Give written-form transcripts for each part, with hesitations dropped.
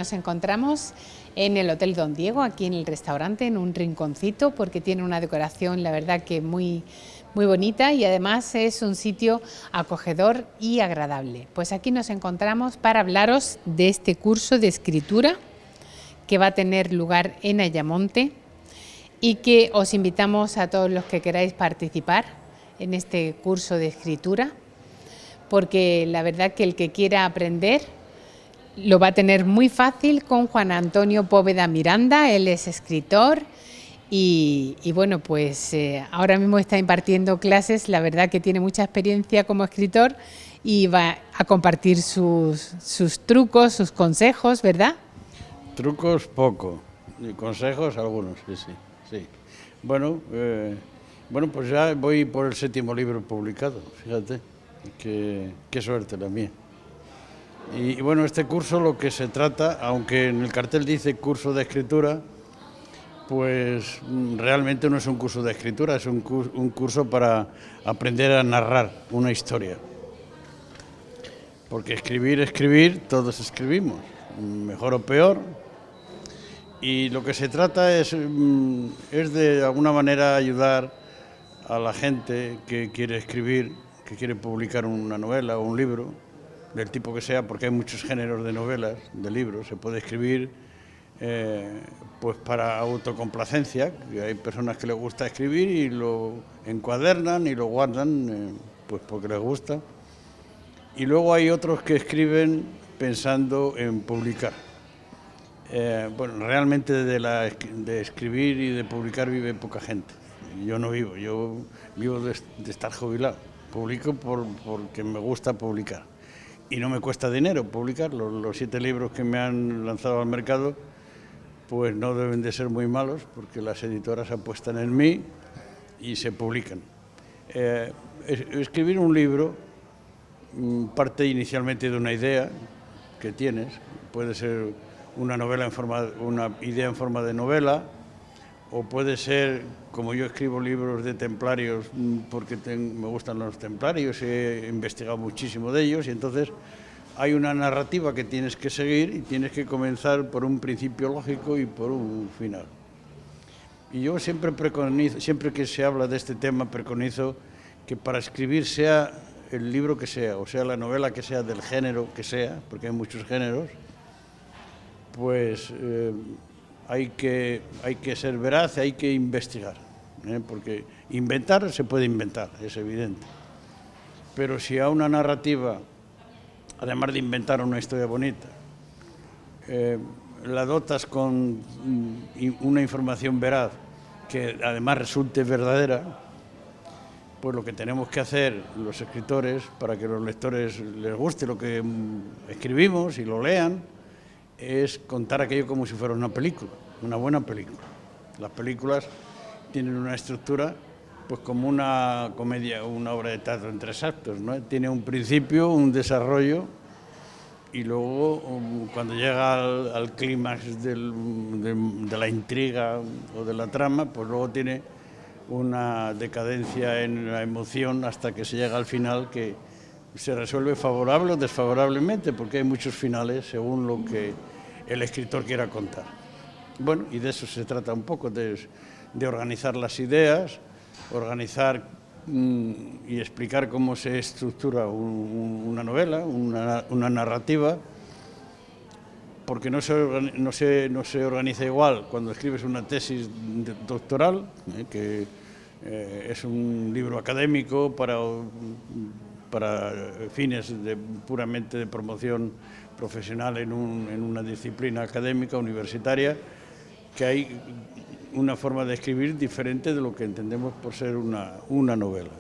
Nos encontramos en el Hotel Don Diego, aquí en el restaurante, en un rinconcito, porque tiene una decoración, la verdad que muy bonita, y además es un sitio acogedor y agradable. Pues aquí nos encontramos para hablaros de este curso de escritura que va a tener lugar en Ayamonte y que os invitamos a todos los que queráis participar en este curso de escritura, porque la verdad que el que quiera aprender lo va a tener muy fácil con Juan Antonio Póveda Miranda. Él es escritor y bueno, pues ahora mismo está impartiendo clases. La verdad que tiene mucha experiencia como escritor y va a compartir sus trucos, sus consejos, ¿verdad? Trucos poco, y consejos algunos, sí. Bueno, pues ya voy por el 7º libro publicado, fíjate, qué suerte la mía. Y bueno, este curso lo que se trata, aunque en el cartel dice curso de escritura, pues realmente no es un curso de escritura, es un curso para aprender a narrar una historia. Porque escribir, todos escribimos, mejor o peor. Y lo que se trata es de alguna manera ayudar a la gente que quiere escribir, que quiere publicar una novela o un libro, del tipo que sea, porque hay muchos géneros de novelas, de libros. Se puede escribir pues para autocomplacencia, que hay personas que les gusta escribir y lo encuadernan y lo guardan pues porque les gusta. Y luego hay otros que escriben pensando en publicar. Bueno, realmente de escribir y de publicar vive poca gente. Yo no vivo, yo vivo de estar jubilado. Publico porque me gusta publicar. Y no me cuesta dinero publicar. Los 7 libros que me han lanzado al mercado, pues no deben de ser muy malos, porque las editoras apuestan en mí y se publican. Escribir un libro parte inicialmente de una idea que tienes. Puede ser una idea en forma de novela, o puede ser, como yo escribo libros de templarios porque me gustan los templarios, he investigado muchísimo de ellos, y entonces hay una narrativa que tienes que seguir y tienes que comenzar por un principio lógico y por un final. Y yo siempre que se habla de este tema, preconizo que para escribir, sea el libro que sea, o sea la novela que sea, del género que sea, porque hay muchos géneros, pues hay que ser veraz, hay que investigar, porque inventar se puede inventar, es evidente. Pero si a una narrativa, además de inventar una historia bonita, la dotas con una información veraz que además resulte verdadera, pues lo que tenemos que hacer los escritores, para que a los lectores les guste lo que escribimos y lo lean, es contar aquello como si fuera una película, una buena película. Las películas tienen una estructura pues como una comedia o una obra de teatro en 3 actos, ¿no? Tiene un principio, un desarrollo, y luego cuando llega al clímax de la intriga o de la trama, pues luego tiene una decadencia en la emoción hasta que se llega al final, que se resuelve favorable o desfavorablemente, porque hay muchos finales según lo que el escritor quiera contar. Bueno, y de eso se trata un poco, de organizar las ideas, organizar y explicar cómo se estructura una novela, una narrativa, porque no se organiza igual cuando escribes una tesis doctoral, que es un libro académico para fines puramente de promoción profesional en una disciplina académica universitaria, que hay una forma de escribir diferente de lo que entendemos por ser una novela.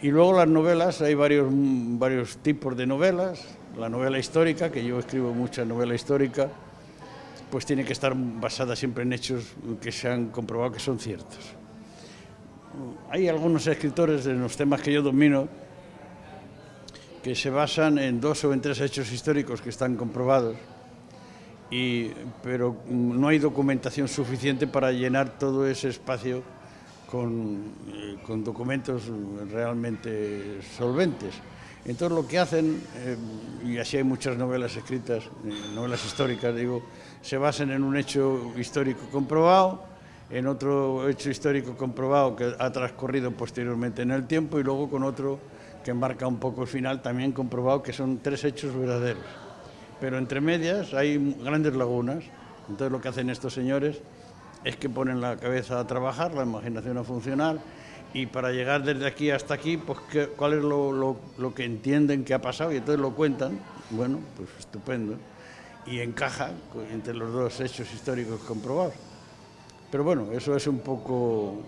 Y luego las novelas, hay varios tipos de novelas. La novela histórica, que yo escribo mucha novela histórica, pues tiene que estar basada siempre en hechos que se han comprobado que son ciertos. Hay algunos escritores en los temas que yo domino que se basan en 2 o en 3 hechos históricos que están comprobados, pero no hay documentación suficiente para llenar todo ese espacio con documentos realmente solventes. Entonces lo que hacen, y así hay muchas novelas escritas, novelas históricas, digo, se basan en un hecho histórico comprobado, en otro hecho histórico comprobado que ha transcurrido posteriormente en el tiempo y luego con otro que marca un poco el final también comprobado, que son 3 hechos verdaderos. Pero entre medias hay grandes lagunas. Entonces lo que hacen estos señores es que ponen la cabeza a trabajar, la imaginación a funcionar, y para llegar desde aquí hasta aquí, pues cuál es lo que entienden que ha pasado, y entonces lo cuentan. Bueno, pues estupendo, y encaja entre los 2 hechos históricos comprobados. Pero bueno, eso es poco,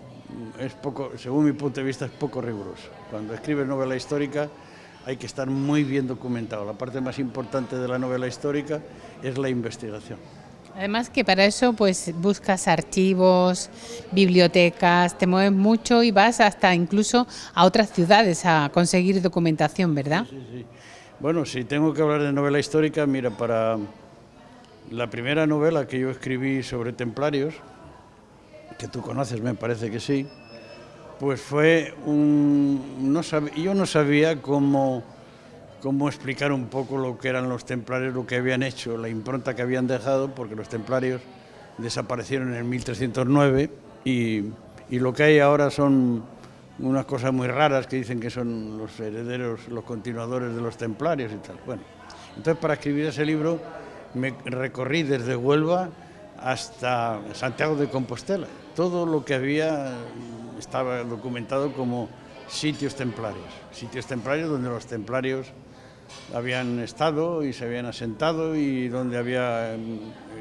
según mi punto de vista, es poco riguroso. Cuando escribes novela histórica hay que estar muy bien documentado. La parte más importante de la novela histórica es la investigación. Además que para eso pues buscas archivos, bibliotecas, te mueves mucho y vas hasta incluso a otras ciudades a conseguir documentación, ¿verdad? Sí, sí, sí. Bueno, si tengo que hablar de novela histórica, mira, para la primera novela que yo escribí sobre templarios, que tú conoces, me parece que sí, pues fue yo no sabía cómo explicar un poco lo que eran los templarios, lo que habían hecho, la impronta que habían dejado, porque los templarios desaparecieron en el 1309 y lo que hay ahora son unas cosas muy raras que dicen que son los herederos, los continuadores de los templarios y tal. Bueno, entonces para escribir ese libro me recorrí desde Huelva hasta Santiago de Compostela. Todo lo que había estaba documentado como sitios templarios donde los templarios habían estado y se habían asentado y donde había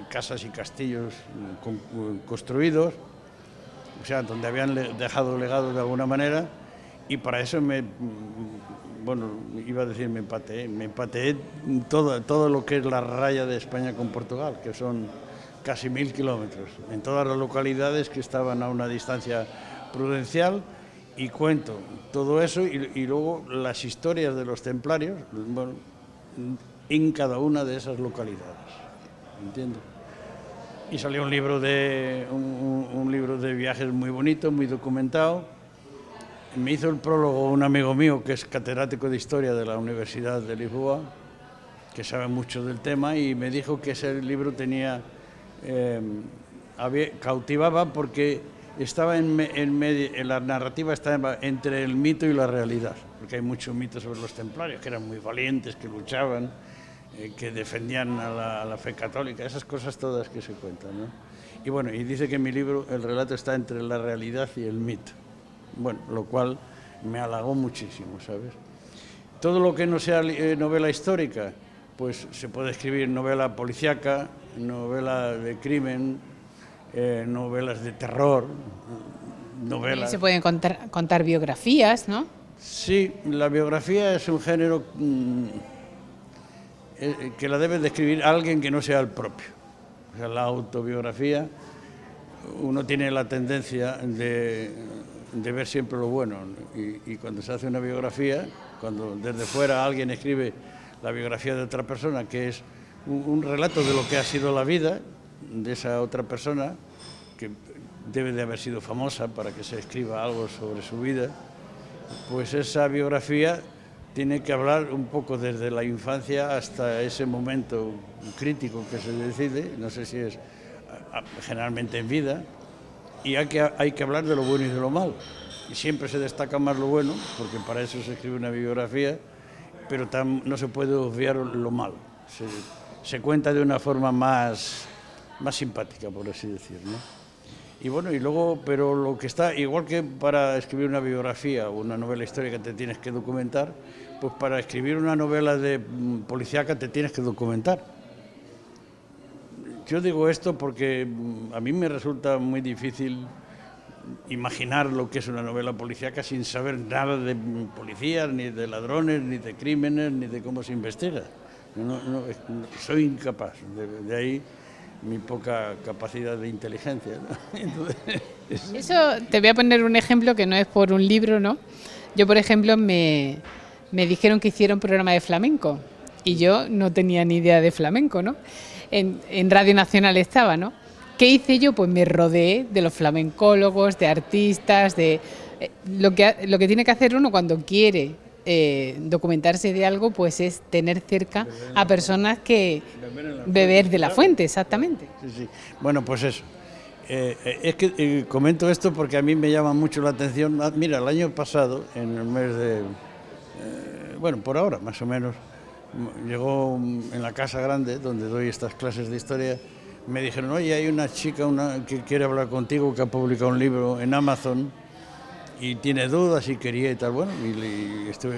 casas y castillos construidos, o sea, donde habían dejado legado de alguna manera, y para eso me empateé todo lo que es la raya de España con Portugal, que son casi 1000 kilómetros, en todas las localidades que estaban a una distancia prudencial, y cuento todo eso y luego las historias de los templarios, bueno, en cada una de esas localidades, ¿entiendes? Y salió un libro de viajes muy bonito, muy documentado. Me hizo el prólogo un amigo mío que es catedrático de Historia de la Universidad de Lisboa, que sabe mucho del tema, y me dijo que ese libro cautivaba porque estaba en la narrativa estaba entre el mito y la realidad, porque hay muchos mitos sobre los templarios, que eran muy valientes, que luchaban, que defendían a la fe católica, esas cosas todas que se cuentan, ¿no? Y bueno, y dice que en mi libro el relato está entre la realidad y el mito. Bueno, lo cual me halagó muchísimo, ¿sabes? Todo lo que no sea novela histórica, pues se puede escribir novela policíaca, novela de crimen, novelas de terror, novelas... Se pueden contar biografías, ¿no? Sí, la biografía es un género que la debe de escribir alguien que no sea el propio. O sea, la autobiografía, uno tiene la tendencia de ver siempre lo bueno, y cuando se hace una biografía, cuando desde fuera alguien escribe la biografía de otra persona, que es un relato de lo que ha sido la vida de esa otra persona, que debe de haber sido famosa para que se escriba algo sobre su vida, pues esa biografía tiene que hablar un poco desde la infancia hasta ese momento crítico que se decide, no sé si es generalmente en vida, y hay que hablar de lo bueno y de lo malo. Y siempre se destaca más lo bueno, porque para eso se escribe una biografía, pero no se puede obviar lo malo. Se cuenta de una forma más simpática, por así decir, ¿no? Y bueno, y luego, pero lo que está, igual que para escribir una biografía o una novela histórica te tienes que documentar, pues para escribir una novela de policíaca te tienes que documentar. Yo digo esto porque a mí me resulta muy difícil imaginar lo que es una novela policíaca sin saber nada de policías, ni de ladrones, ni de crímenes, ni de cómo se investiga. Soy incapaz, de ahí mi poca capacidad de inteligencia, ¿no? Entonces, eso te voy a poner un ejemplo que no es por un libro, ¿no? Yo, por ejemplo, me dijeron que hiciera un programa de flamenco y yo no tenía ni idea de flamenco, ¿no? En Radio Nacional estaba, ¿no? ¿Qué hice yo? Pues me rodeé de los flamencólogos, de artistas, de lo que tiene que hacer uno cuando quiere documentarse de algo, pues es tener cerca a personas que beber de la fuente, exactamente. Sí, sí. Bueno, pues eso. Es que comento esto porque a mí me llama mucho la atención. Mira, el año pasado, en el mes de... bueno, por ahora, más o menos, llegó en la Casa Grande, donde doy estas clases de historia, me dijeron, oye, hay una chica que quiere hablar contigo, que ha publicado un libro en Amazon y tiene dudas y quería y tal. Bueno, y estuve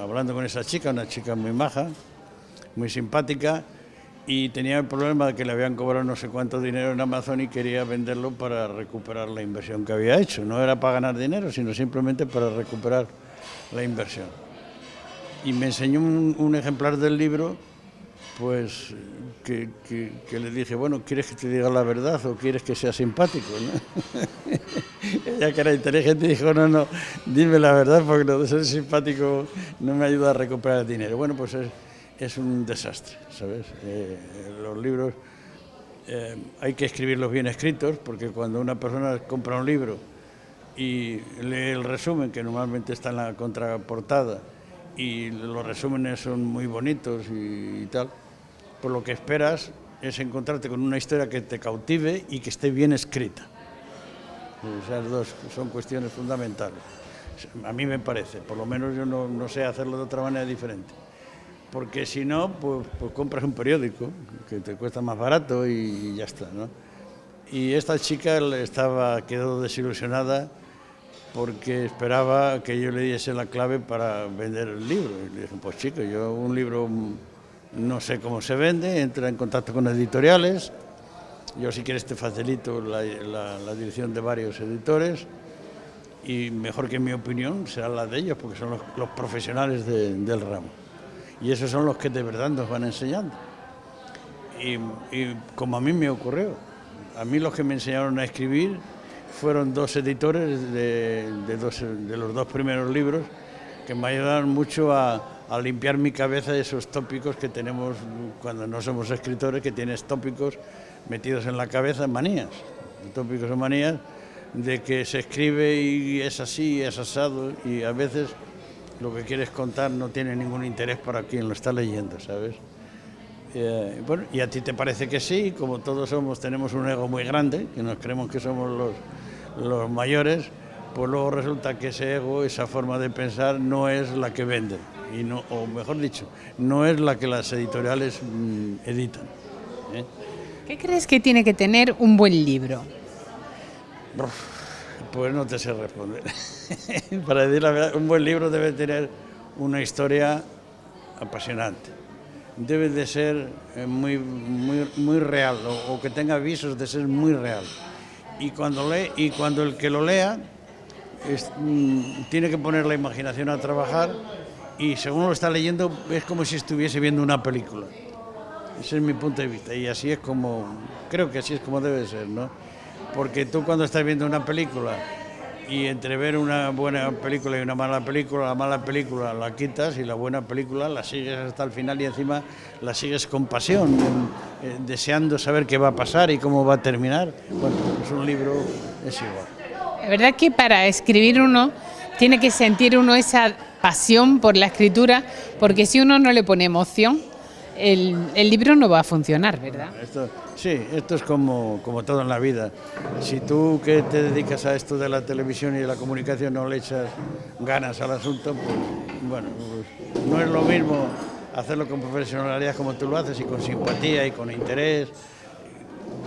hablando con esa chica, una chica muy maja, muy simpática, y tenía el problema de que le habían cobrado no sé cuánto dinero en Amazon y quería venderlo para recuperar la inversión que había hecho. No era para ganar dinero, sino simplemente para recuperar la inversión. Y me enseñó un ejemplar del libro, pues que le dije, bueno, ¿quieres que te diga la verdad o quieres que sea simpático, ¿no? Ella, que era inteligente, dijo, no, dime la verdad, porque lo de ser simpático no me ayuda a recuperar el dinero. Bueno, pues es un desastre, ¿sabes? Los libros hay que escribirlos bien escritos, porque cuando una persona compra un libro y lee el resumen, que normalmente está en la contraportada, y los resúmenes son muy bonitos y tal, pues lo que esperas es encontrarte con una historia que te cautive y que esté bien escrita. Esas dos son cuestiones fundamentales. A mí me parece, por lo menos yo no sé hacerlo de otra manera diferente. Porque si no, pues compras un periódico que te cuesta más barato y ya está, ¿no? Y esta chica quedó desilusionada porque esperaba que yo le diese la clave para vender el libro. Y le dije, pues chico, yo un libro no sé cómo se vende, entra en contacto con editoriales, yo si quieres te facilito la dirección de varios editores, y mejor que mi opinión será la de ellos, porque son los profesionales del ramo. Y esos son los que de verdad nos van enseñando. Y como a mí me ocurrió, a mí los que me enseñaron a escribir fueron dos editores de los dos primeros libros, que me ayudaron mucho a limpiar mi cabeza de esos tópicos que tenemos cuando no somos escritores, que tienes tópicos metidos en la cabeza, manías, tópicos o manías, de que se escribe y es así, es asado, y a veces lo que quieres contar no tiene ningún interés para quien lo está leyendo, ¿sabes? Bueno, y a ti te parece que sí, como todos tenemos un ego muy grande, que nos creemos que somos los mayores, pues luego resulta que ese ego, esa forma de pensar, no es la que venden, o mejor dicho, no es la que las editoriales editan. ¿Qué crees que tiene que tener un buen libro? Pues no te sé responder. Para decir la verdad, un buen libro debe tener una historia apasionante. Debe de ser muy real, o que tenga visos de ser muy real. Y cuando el que lo lea tiene que poner la imaginación a trabajar, y según lo está leyendo es como si estuviese viendo una película. Ese es mi punto de vista, y así es creo que así es como debe ser, ¿no? Porque tú cuando estás viendo una película y entre ver una buena película y una mala película, la mala película la quitas y la buena película la sigues hasta el final, y encima la sigues con pasión, deseando saber qué va a pasar y cómo va a terminar. Bueno, pues un libro es igual. La verdad que para escribir uno tiene que sentir uno esa pasión por la escritura, porque si uno no le pone emoción, el libro no va a funcionar, ¿verdad? Esto es como todo en la vida. Si tú, que te dedicas a esto de la televisión y de la comunicación, no le echas ganas al asunto, pues bueno, pues no es lo mismo hacerlo con profesionalidad como tú lo haces, y con simpatía y con interés,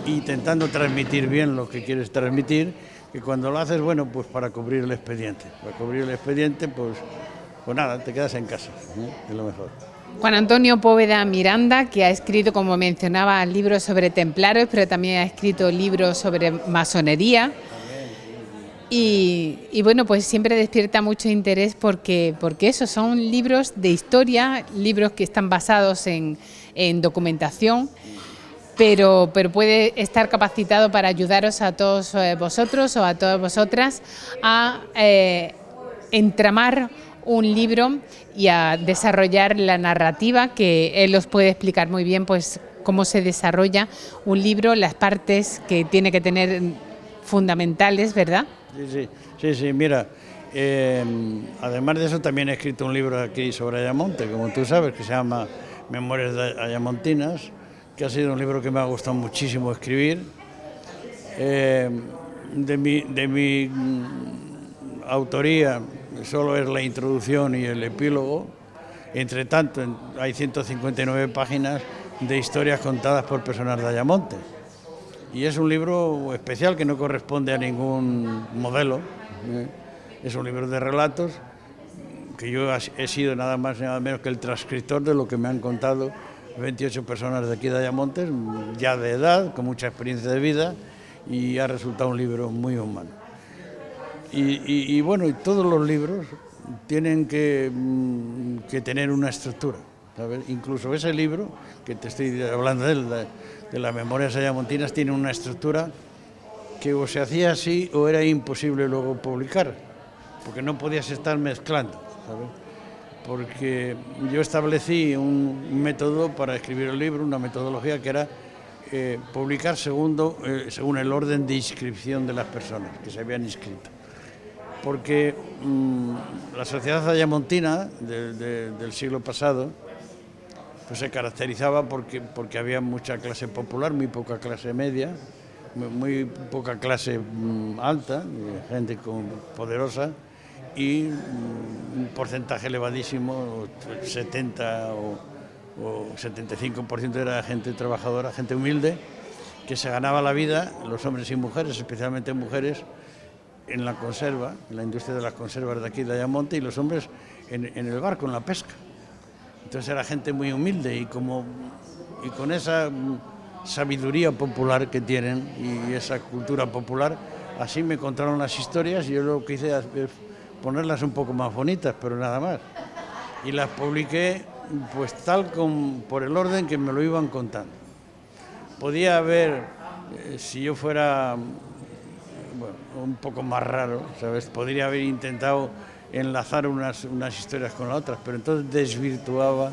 intentando transmitir bien lo que quieres transmitir, que cuando lo haces, bueno, pues para cubrir el expediente. Para cubrir el expediente, pues nada, te quedas en casa, es lo mejor. Juan Antonio Póveda Miranda, que ha escrito, como mencionaba, libros sobre templarios, pero también ha escrito libros sobre masonería. Y bueno, pues siempre despierta mucho interés porque esos son libros de historia, libros que están basados en documentación, pero puede estar capacitado para ayudaros a todos vosotros o a todas vosotras a entramar un libro y a desarrollar la narrativa, que él os puede explicar muy bien pues cómo se desarrolla un libro, las partes que tiene que tener fundamentales, ¿verdad? Sí, mira, Además de eso, también he escrito un libro aquí sobre Ayamonte, como tú sabes, que se llama Memorias de Ayamontinas, que ha sido un libro que me ha gustado muchísimo escribir. De mi autoría solo es la introducción y el epílogo. Entre tanto, hay 159 páginas de historias contadas por personas de Ayamonte. Y es un libro especial que no corresponde a ningún modelo. Es un libro de relatos que yo he sido nada más y nada menos que el transcriptor de lo que me han contado 28 personas de aquí de Ayamonte, ya de edad, con mucha experiencia de vida, y ha resultado un libro muy humano. Y bueno, y todos los libros tienen que tener una estructura, ¿sabes? Incluso ese libro, que te estoy hablando de las Memorias Ayamontinas, tiene una estructura que o se hacía así o era imposible luego publicar, porque no podías estar mezclando, ¿sabes? Porque yo establecí un método para escribir el libro, una metodología que era publicar según el orden de inscripción de las personas que se habían inscrito. Porque la sociedad ayamontina del siglo pasado pues se caracterizaba porque había mucha clase popular, muy poca clase media, muy poca clase alta, gente poderosa, y un porcentaje elevadísimo, 70 o 75% era gente trabajadora, gente humilde, que se ganaba la vida, los hombres y mujeres, especialmente mujeres, en la conserva, en la industria de las conservas de aquí de Ayamonte, y los hombres en el barco, en la pesca. Entonces era gente muy humilde y con esa sabiduría popular que tienen y esa cultura popular, así me contaron las historias y yo lo que hice es ponerlas un poco más bonitas, pero nada más. Y las publiqué pues por el orden que me lo iban contando. Podía haber, si yo fuera un poco más raro, ¿sabes? Podría haber intentado enlazar unas historias con las otras, pero entonces desvirtuaba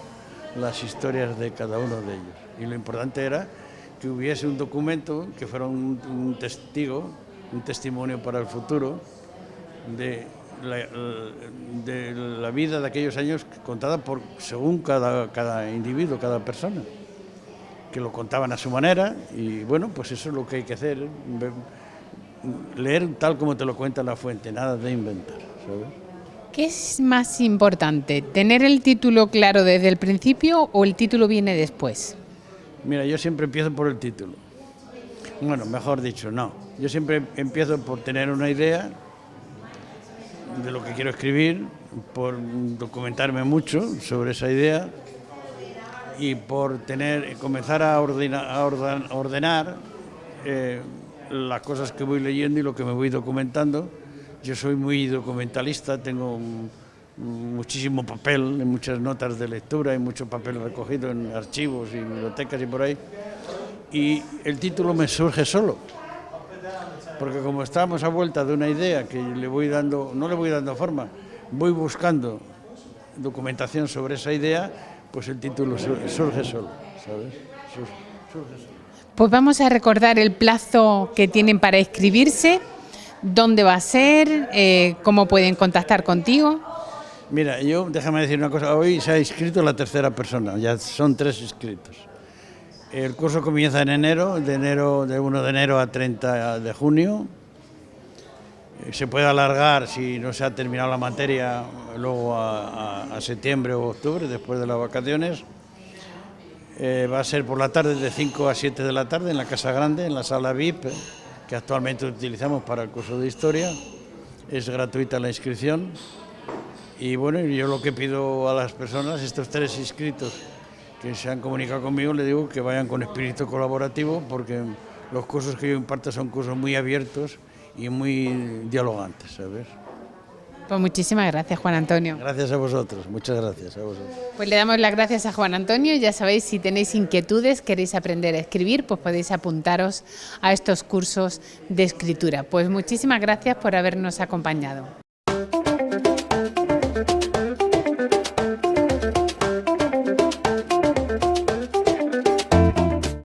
las historias de cada uno de ellos. Y lo importante era que hubiese un documento que fuera un testigo, un testimonio para el futuro de la vida de aquellos años contada según cada individuo, cada persona, que lo contaban a su manera. Y bueno, pues eso es lo que hay que hacer, leer tal como te lo cuenta la fuente, nada de inventar, ¿sabes? ¿Qué es más importante, tener el título claro desde el principio o el título viene después? Mira, yo siempre empiezo por el título. Bueno, mejor dicho, no. Yo siempre empiezo por tener una idea de lo que quiero escribir, por documentarme mucho sobre esa idea y por comenzar a ordenar las cosas que voy leyendo y lo que me voy documentando. Yo soy muy documentalista, tengo muchísimo papel, muchas notas de lectura y mucho papel recogido en archivos y bibliotecas y por ahí. Y el título me surge solo, porque como estamos a vuelta de una idea que no le voy dando forma, voy buscando documentación sobre esa idea, pues el título surge solo, ¿sabes? Surge solo. Pues vamos a recordar el plazo que tienen para inscribirse, dónde va a ser, cómo pueden contactar contigo. Mira, déjame decir una cosa, hoy se ha inscrito la tercera persona, ya son 3 inscritos. El curso comienza en enero, de 1 de enero a 30 de junio. Se puede alargar si no se ha terminado la materia luego a septiembre o octubre, después de las vacaciones. Va a ser por la tarde de 5 a 7 de la tarde en la Casa Grande, en la sala VIP, que actualmente utilizamos para el curso de Historia. Es gratuita la inscripción. Y bueno, yo lo que pido a las personas, estos 3 inscritos que se han comunicado conmigo, les digo que vayan con espíritu colaborativo, porque los cursos que yo imparto son cursos muy abiertos y muy dialogantes, ¿sabes? Pues muchísimas gracias, Juan Antonio. Gracias a vosotros, muchas gracias a vosotros. Pues le damos las gracias a Juan Antonio. Ya sabéis, si tenéis inquietudes, queréis aprender a escribir, pues podéis apuntaros a estos cursos de escritura. Pues muchísimas gracias por habernos acompañado.